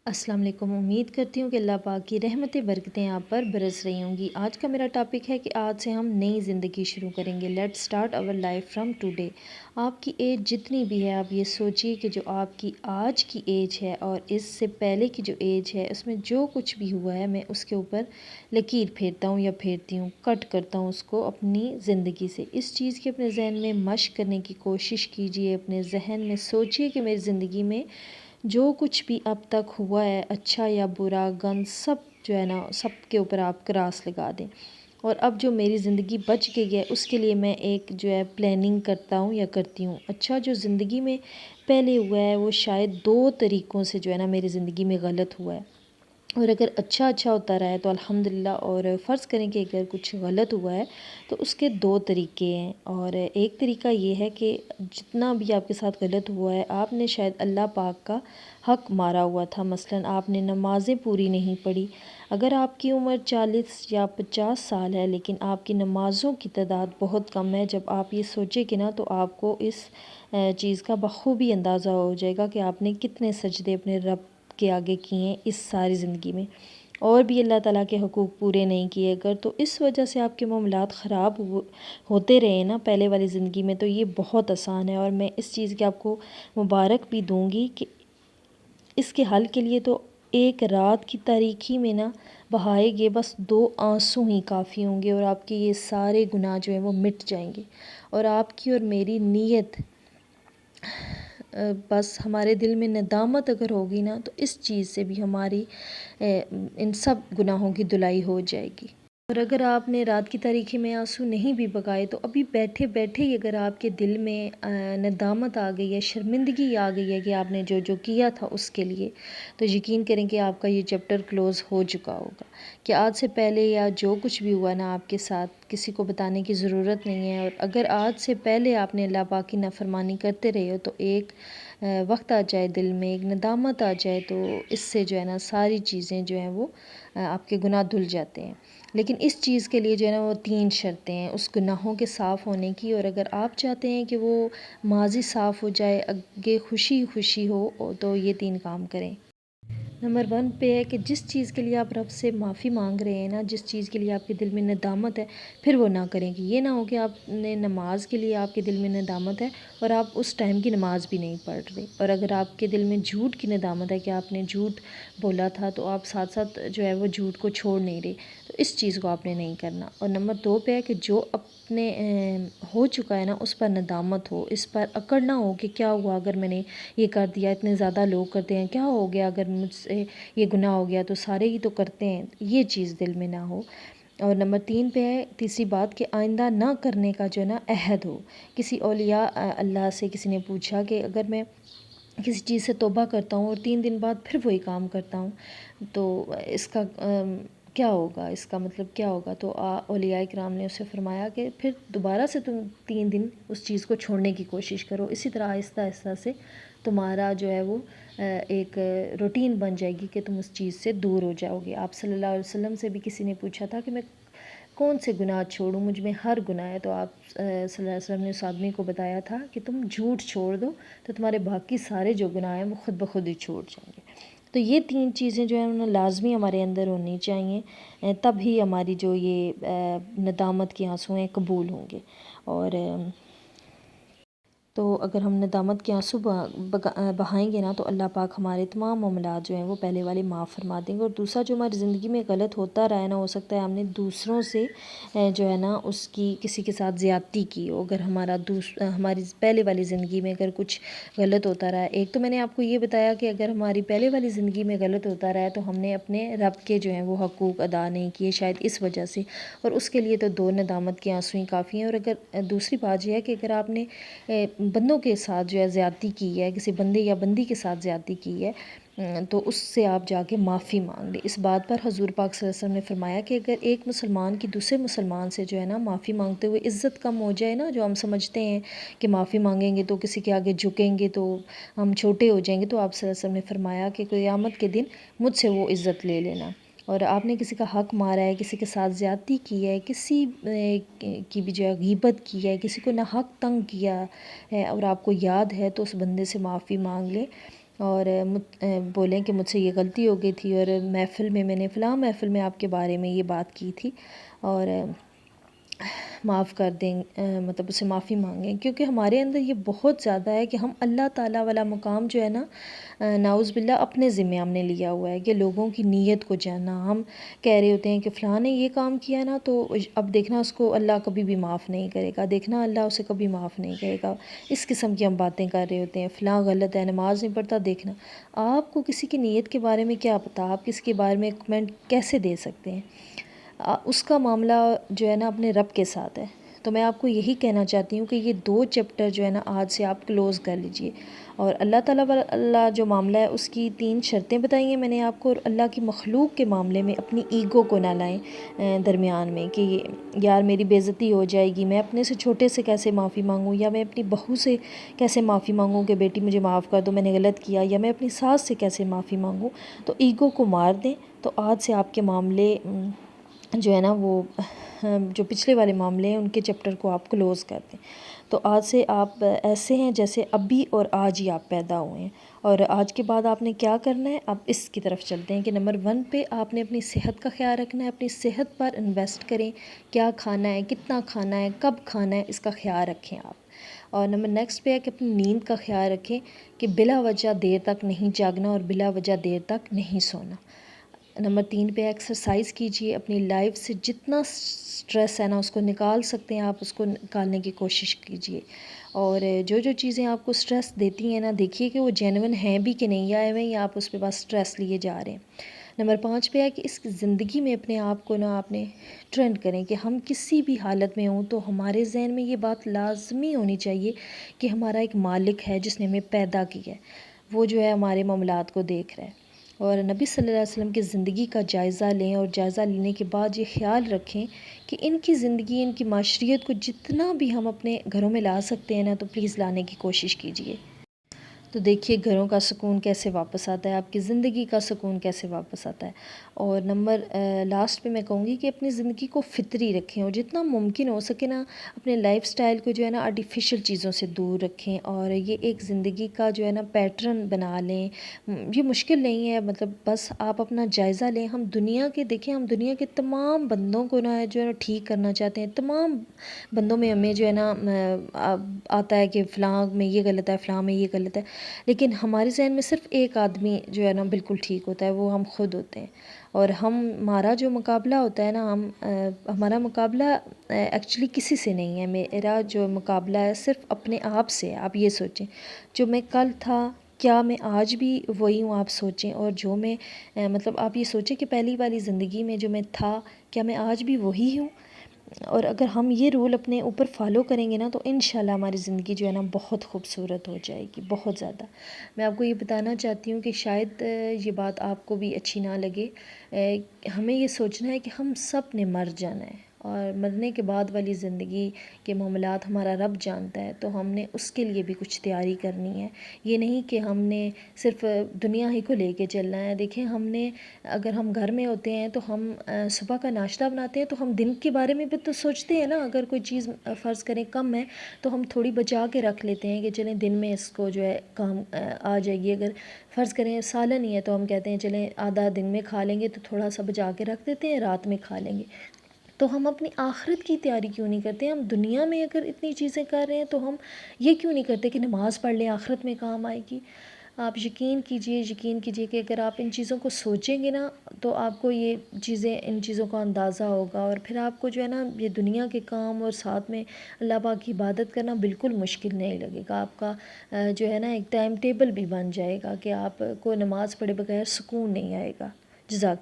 السلام علیکم۔ امید کرتی ہوں کہ اللہ پاک کی رحمتیں برکتیں آپ پر برس رہی ہوں گی۔ آج کا میرا ٹاپک ہے کہ آج سے ہم نئی زندگی شروع کریں گے۔ لیٹ سٹارٹ اور لائف فرام ٹوڈے۔ آپ کی ایج جتنی بھی ہے، آپ یہ سوچیے کہ جو آپ کی آج کی ایج ہے اور اس سے پہلے کی جو ایج ہے، اس میں جو کچھ بھی ہوا ہے، میں اس کے اوپر لکیر پھیرتا ہوں یا پھیرتی ہوں، کٹ کرتا ہوں اس کو اپنی زندگی سے۔ اس چیز کی اپنے ذہن میں مشق کرنے کی کوشش کیجیے، اپنے ذہن میں سوچیے کہ میری زندگی میں جو کچھ بھی اب تک ہوا ہے، اچھا یا برا، گند، سب جو ہے نا، سب کے اوپر آپ کراس لگا دیں۔ اور اب جو میری زندگی بچ گئی ہے، اس کے لیے میں ایک جو ہے پلاننگ کرتا ہوں یا کرتی ہوں۔ اچھا جو زندگی میں پہلے ہوا ہے، وہ شاید 2 طریقوں سے جو ہے نا میری زندگی میں غلط ہوا ہے، اور اگر اچھا ہوتا رہا ہے تو الحمدللہ، اور فرض کریں کہ اگر کچھ غلط ہوا ہے تو اس کے 2 طریقے ہیں۔ اور ایک طریقہ یہ ہے کہ جتنا بھی آپ کے ساتھ غلط ہوا ہے، آپ نے شاید اللہ پاک کا حق مارا ہوا تھا۔ مثلاً آپ نے نمازیں پوری نہیں پڑھی۔ اگر آپ کی عمر 40 یا 50 سال ہے لیکن آپ کی نمازوں کی تعداد بہت کم ہے، جب آپ یہ سوچیں کہ نا، تو آپ کو اس چیز کا بخوبی اندازہ ہو جائے گا کہ آپ نے کتنے سجدے اپنے رب کے آگے کیے ہیں اس ساری زندگی میں، اور بھی اللہ تعالیٰ کے حقوق پورے نہیں کیے اگر، تو اس وجہ سے آپ کے معاملات خراب ہوتے رہے نا پہلے والی زندگی میں، تو یہ بہت آسان ہے۔ اور میں اس چیز کی آپ کو مبارک بھی دوں گی کہ اس کے حل کے لیے تو ایک رات کی تاریکی میں نا بہائے گے بس 2 آنسو ہی کافی ہوں گے، اور آپ کے یہ سارے گناہ جو ہیں وہ مٹ جائیں گے۔ اور آپ کی اور میری نیت، بس ہمارے دل میں ندامت اگر ہوگی نا، تو اس چیز سے بھی ہماری ان سب گناہوں کی دھلائی ہو جائے گی۔ اور اگر آپ نے رات کی تاریکی میں آنسو نہیں بھی بگائے، تو ابھی بیٹھے بیٹھے ہی اگر آپ کے دل میں ندامت آ گئی ہے، شرمندگی آ گئی ہے کہ آپ نے جو کیا تھا اس کے لیے، تو یقین کریں کہ آپ کا یہ چیپٹر کلوز ہو چکا ہوگا، کہ آج سے پہلے یا جو کچھ بھی ہوا نا آپ کے ساتھ، کسی کو بتانے کی ضرورت نہیں ہے۔ اور اگر آج سے پہلے آپ نے اللہ پاک کی نافرمانی کرتے رہے ہو، تو ایک وقت آ جائے دل میں، ایک ندامت آ جائے، تو اس سے جو ہے نا ساری چیزیں جو ہیں وہ آپ کے گناہ دھل جاتے ہیں۔ لیکن اس چیز کے لیے جو ہے نا وہ 3 شرطیں ہیں اس گناہوں کے صاف ہونے کی، اور اگر آپ چاہتے ہیں کہ وہ ماضی صاف ہو جائے، آگے خوشی خوشی ہو، تو یہ 3 کام کریں۔ نمبر 1 پہ ہے کہ جس چیز کے لیے آپ رب سے معافی مانگ رہے ہیں نا، جس چیز کے لیے آپ کے دل میں ندامت ہے، پھر وہ نہ کریں کہ یہ نہ ہو کہ آپ نے نماز کے لیے آپ کے دل میں ندامت ہے اور آپ اس ٹائم کی نماز بھی نہیں پڑھ رہے، اور اگر آپ کے دل میں جھوٹ کی ندامت ہے کہ آپ نے جھوٹ بولا تھا، تو آپ ساتھ ساتھ جو ہے وہ جھوٹ کو چھوڑ نہیں رہے، تو اس چیز کو آپ نے نہیں کرنا۔ اور نمبر 2 پہ ہے کہ جو اپنے ہو چکا ہے نا، اس پر ندامت ہو، اس پر اکڑ نہ ہو کہ کیا ہوا اگر میں نے یہ کر دیا، اتنے زیادہ لوگ کرتے ہیں، کیا ہو گیا اگر مجھ سے یہ گناہ ہو گیا، تو سارے ہی تو کرتے ہیں، یہ چیز دل میں نہ ہو۔ اور نمبر 3 پہ ہے تیسری بات کہ آئندہ نہ کرنے کا جو ہے نا عہد ہو۔ کسی اولیاء اللہ سے کسی نے پوچھا کہ اگر میں کسی چیز سے توبہ کرتا ہوں اور 3 دن بعد پھر وہی کام کرتا ہوں، تو اس کا کیا ہوگا، اس کا مطلب کیا ہوگا؟ تو اولیاء کرام نے اسے فرمایا کہ پھر دوبارہ سے تم 3 دن اس چیز کو چھوڑنے کی کوشش کرو، اسی طرح آہستہ آہستہ سے تمہارا جو ہے وہ ایک روٹین بن جائے گی کہ تم اس چیز سے دور ہو جاؤ گے۔ آپ صلی اللہ علیہ وسلم سے بھی کسی نے پوچھا تھا کہ میں کون سے گناہ چھوڑوں، مجھ میں ہر گناہ ہے، تو آپ صلی اللہ علیہ وسلم نے اس آدمی کو بتایا تھا کہ تم جھوٹ چھوڑ دو، تو تمہارے باقی سارے جو گناہ ہیں وہ خود بخود ہی چھوٹ جائیں گے۔ تو یہ 3 چیزیں جو ہیں لازمی ہمارے اندر ہونی چاہیے، تب ہی ہماری جو یہ ندامت کے آنسو ہیں قبول ہوں گے۔ اور تو اگر ہم ندامت کے آنسو بہائیں گے نا، تو اللہ پاک ہمارے تمام معاملات جو ہیں وہ پہلے والے معاف فرما دیں گے۔ اور دوسرا جو ہماری زندگی میں غلط ہوتا رہا ہے نا، ہو سکتا ہے ہم نے دوسروں سے جو ہے نا اس کی کسی کے ساتھ زیادتی کی ہو، اگر ہماری پہلے والی زندگی میں اگر کچھ غلط ہوتا رہا ہے۔ ایک تو میں نے آپ کو یہ بتایا کہ اگر ہماری پہلے والی زندگی میں غلط ہوتا رہا ہے، تو ہم نے اپنے رب کے جو ہیں وہ حقوق ادا نہیں کیے شاید اس وجہ سے، اور اس کے لیے تو 2 ندامت کے آنسو ہی کافی ہیں۔ اور اگر دوسری بات یہ ہے کہ اگر آپ نے بندوں کے ساتھ جو ہے زیادتی کی ہے، کسی بندے یا بندی کے ساتھ زیادتی کی ہے، تو اس سے آپ جا کے معافی مانگ لیں۔ اس بات پر حضور پاک صلی اللہ علیہ وسلم نے فرمایا کہ اگر ایک مسلمان کی دوسرے مسلمان سے جو ہے نا معافی مانگتے ہوئے عزت کم ہو جائے نا، جو ہم سمجھتے ہیں کہ معافی مانگیں گے تو کسی کے آگے جھکیں گے تو ہم چھوٹے ہو جائیں گے، تو آپ صلی اللہ علیہ وسلم نے فرمایا کہ قیامت کے دن مجھ سے وہ عزت لے لینا۔ اور آپ نے کسی کا حق مارا ہے، کسی کے ساتھ زیادتی کی ہے، کسی کی بھی جو ہے غیبت کی ہے، کسی کو ناحق تنگ کیا ہے، اور آپ کو یاد ہے، تو اس بندے سے معافی مانگ لیں۔ اور بولیں کہ مجھ سے یہ غلطی ہو گئی تھی، اور محفل میں نے فلاں محفل میں آپ کے بارے میں یہ بات کی تھی، اور معاف کر دیں، مطلب اسے معافی مانگیں، کیونکہ ہمارے اندر یہ بہت زیادہ ہے کہ ہم اللہ تعالیٰ والا مقام جو ہے نا، نعوذ باللہ اپنے ذمہ ہم نے لیا ہوا ہے کہ لوگوں کی نیت کو جاننا۔ ہم کہہ رہے ہوتے ہیں کہ فلاں نے یہ کام کیا نا، تو اب دیکھنا اس کو اللہ کبھی بھی معاف نہیں کرے گا، دیکھنا اللہ اسے کبھی معاف نہیں کرے گا، اس قسم کی ہم باتیں کر رہے ہوتے ہیں۔ فلاں غلط ہے، نماز نہیں پڑھتا، دیکھنا آپ کو کسی کی نیت کے بارے میں کیا پتہ، آپ کسی کے بارے میں کمنٹ کیسے دے سکتے ہیں؟ اس کا معاملہ جو ہے نا اپنے رب کے ساتھ ہے۔ تو میں آپ کو یہی کہنا چاہتی ہوں کہ یہ 2 چیپٹر جو ہے نا آج سے آپ کلوز کر لیجئے، اور اللہ تعالیٰ والا جو معاملہ ہے اس کی 3 شرطیں بتائی ہیں میں نے آپ کو، اور اللہ کی مخلوق کے معاملے میں اپنی ایگو کو نہ لائیں درمیان میں کہ یار میری بے عزتی ہو جائے گی، میں اپنے سے چھوٹے سے کیسے معافی مانگوں، یا میں اپنی بہو سے کیسے معافی مانگوں کہ بیٹی مجھے معاف کر دو میں نے غلط کیا، یا میں اپنی ساس سے کیسے معافی مانگوں۔ تو ایگو کو مار دیں، تو آج سے آپ کے معاملے جو ہے نا وہ جو پچھلے والے معاملے ہیں ان کے چیپٹر کو آپ کلوز کر دیں۔ تو آج سے آپ ایسے ہیں جیسے ابھی اور آج ہی آپ پیدا ہوئے ہیں، اور آج کے بعد آپ نے کیا کرنا ہے، اب اس کی طرف چلتے ہیں کہ نمبر 1 پہ آپ نے اپنی صحت کا خیال رکھنا ہے، اپنی صحت پر انویسٹ کریں، کیا کھانا ہے، کتنا کھانا ہے، کب کھانا ہے، اس کا خیال رکھیں آپ۔ اور نمبر نیکسٹ پہ ہے کہ اپنی نیند کا خیال رکھیں کہ بلا وجہ دیر تک نہیں جاگنا اور بلا وجہ دیر تک نہیں سونا۔ نمبر 3 پہ ایکسرسائز کیجیے، اپنی لائف سے جتنا سٹریس ہے نا اس کو نکال سکتے ہیں آپ، اس کو نکالنے کی کوشش کیجیے، اور جو چیزیں آپ کو سٹریس دیتی ہیں نا دیکھیے کہ وہ جینون ہیں بھی کہ نہیں، آئے ہوئے یا آپ اس پہ بس سٹریس لیے جا رہے ہیں۔ نمبر 5 پہ ہے کہ اس زندگی میں اپنے آپ کو نا آپ نے ٹرینڈ کریں کہ ہم کسی بھی حالت میں ہوں تو ہمارے ذہن میں یہ بات لازمی ہونی چاہیے کہ ہمارا ایک مالک ہے جس نے ہمیں پیدا کیا ہے، وہ جو ہے ہمارے معاملات کو دیکھ رہا ہے۔ اور نبی صلی اللہ علیہ وسلم کی زندگی کا جائزہ لیں، اور جائزہ لینے کے بعد یہ خیال رکھیں کہ ان کی زندگی، ان کی معاشریت کو جتنا بھی ہم اپنے گھروں میں لا سکتے ہیں نا تو پلیز لانے کی کوشش کیجیے۔ تو دیکھیے گھروں کا سکون کیسے واپس آتا ہے، آپ کی زندگی کا سکون کیسے واپس آتا ہے۔ اور لاسٹ پہ میں کہوں گی کہ اپنی زندگی کو فطری رکھیں، اور جتنا ممکن ہو سکے نا اپنے لائف سٹائل کو جو ہے نا آرٹیفیشل چیزوں سے دور رکھیں، اور یہ ایک زندگی کا جو ہے نا پیٹرن بنا لیں۔ یہ مشکل نہیں ہے، مطلب بس آپ اپنا جائزہ لیں۔ ہم دنیا کے تمام بندوں کو نا جو ہے نا ٹھیک کرنا چاہتے ہیں، تمام بندوں میں ہمیں جو ہے نا آتا ہے کہ فلاں میں یہ غلط ہے، فلاں میں یہ غلط ہے، لیکن ہمارے ذہن میں صرف ایک آدمی جو ہے نا بالکل ٹھیک ہوتا ہے، وہ ہم خود ہوتے ہیں۔ اور ہمارا جو مقابلہ ہوتا ہے نا، ہمارا مقابلہ ایکچولی کسی سے نہیں ہے، میرا جو مقابلہ ہے صرف اپنے آپ سے ہے۔ آپ یہ سوچیں جو میں کل تھا کیا میں آج بھی وہی ہوں، آپ سوچیں، اور جو میں مطلب آپ یہ سوچیں کہ پہلی والی زندگی میں جو میں تھا کیا میں آج بھی وہی ہوں۔ اور اگر ہم یہ رول اپنے اوپر فالو کریں گے نا تو انشاءاللہ ہماری زندگی جو ہے نا بہت خوبصورت ہو جائے گی، بہت زیادہ۔ میں آپ کو یہ بتانا چاہتی ہوں کہ شاید یہ بات آپ کو بھی اچھی نہ لگے، ہمیں یہ سوچنا ہے کہ ہم سب نے مر جانا ہے، اور مرنے کے بعد والی زندگی کے معاملات ہمارا رب جانتا ہے، تو ہم نے اس کے لیے بھی کچھ تیاری کرنی ہے۔ یہ نہیں کہ ہم نے صرف دنیا ہی کو لے کے چلنا ہے۔ دیکھیں اگر ہم گھر میں ہوتے ہیں تو ہم صبح کا ناشتہ بناتے ہیں تو ہم دن کے بارے میں بھی تو سوچتے ہیں نا، اگر کوئی چیز فرض کریں کم ہے تو ہم تھوڑی بچا کے رکھ لیتے ہیں کہ چلیں دن میں اس کو جو ہے کام آ جائے گی۔ اگر فرض کریں سالن ہی ہے تو ہم کہتے ہیں چلیں آدھا دن میں کھا لیں گے، تو تھوڑا سا بچا کے رکھ دیتے ہیں، رات میں کھا لیں گے۔ تو ہم اپنی آخرت کی تیاری کیوں نہیں کرتے؟ ہم دنیا میں اگر اتنی چیزیں کر رہے ہیں تو ہم یہ کیوں نہیں کرتے کہ نماز پڑھ لیں، آخرت میں کام آئے گی۔ آپ یقین کیجئے کہ اگر آپ ان چیزوں کو سوچیں گے نا تو آپ کو ان چیزوں کا اندازہ ہوگا، اور پھر آپ کو جو ہے نا یہ دنیا کے کام اور ساتھ میں اللہ پاک کی عبادت کرنا بالکل مشکل نہیں لگے گا۔ آپ کا جو ہے نا ایک ٹائم ٹیبل بھی بن جائے گا کہ آپ کو نماز پڑھے بغیر سکون نہیں آئے گا۔ جزاک